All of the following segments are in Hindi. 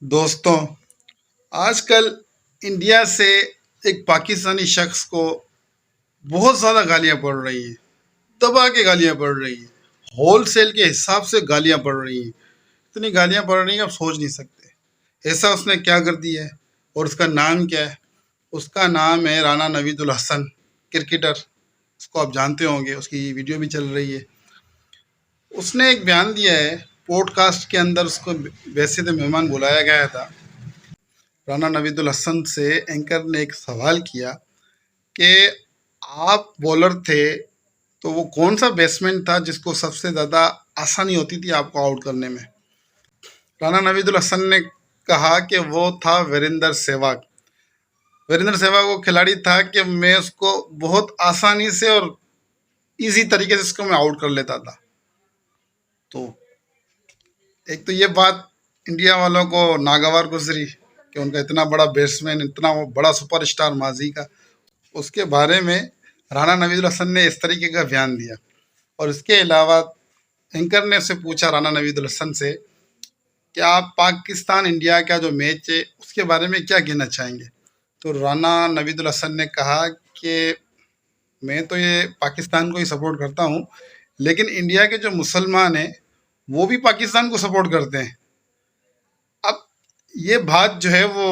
दोस्तों, आजकल इंडिया से एक पाकिस्तानी शख्स को बहुत ज़्यादा गालियाँ पड़ रही हैं, दबा के गालियाँ पड़ रही हैं, होलसेल के हिसाब से गालियाँ पड़ रही हैं। इतनी गालियाँ पड़ रही हैं आप सोच नहीं सकते। ऐसा उसने क्या कर दिया है और उसका नाम क्या है? उसका नाम है राना नवीदुल हसन, क्रिकेटर। उसको आप जानते होंगे, उसकी वीडियो भी चल रही है। उसने एक बयान दिया है पॉडकास्ट के अंदर। उसको वैसे तो मेहमान बुलाया गया था। राना नवीदुल हसन से एंकर ने एक सवाल किया कि आप बॉलर थे तो वो कौन सा बैट्समैन था जिसको सबसे ज़्यादा आसानी होती थी आपको आउट करने में? राना नवीदुल हसन ने कहा कि वो था वीरेंद्र सहवाग। वीरेंद्र सहवाग वो खिलाड़ी था कि मैं उसको बहुत आसानी से और इजी तरीके से उसको मैं आउट कर लेता था। तो एक तो ये बात इंडिया वालों को नागवार गुजरी कि उनका इतना बड़ा बैट्समैन, इतना बड़ा सुपरस्टार माजी का, उसके बारे में राना नवीदुल हसन ने इस तरीके का बयान दिया। और इसके अलावा एंकर ने उससे पूछा राना नवीदुल हसन से कि आप पाकिस्तान इंडिया का जो मैच है उसके बारे में क्या कहना चाहेंगे? तो राना नवीदुल हसन ने कहा कि मैं तो ये पाकिस्तान को ही सपोर्ट करता हूँ, लेकिन इंडिया के जो मुसलमान हैं वो भी पाकिस्तान को सपोर्ट करते हैं। अब ये बात जो है वो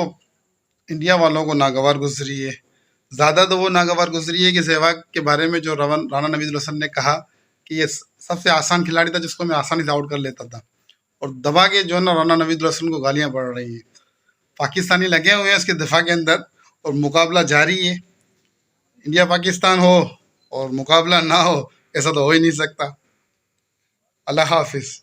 इंडिया वालों को नागवार गुजरी है। ज़्यादा तो वो नागवार गुजरी है कि सहवाग के बारे में जो राना नवीदुल हसन ने कहा कि ये सबसे आसान खिलाड़ी था जिसको मैं आसानी से आउट कर लेता था, और दबा के जो है ना राना नवीदुल हसन को गालियां पड़ रही हैं। पाकिस्तानी लगे हुए हैं उसके दिफा के अंदर और मुकाबला जारी है। इंडिया पाकिस्तान हो और मुकाबला ना हो, ऐसा तो हो ही नहीं सकता। अल्लाह हाफिज़।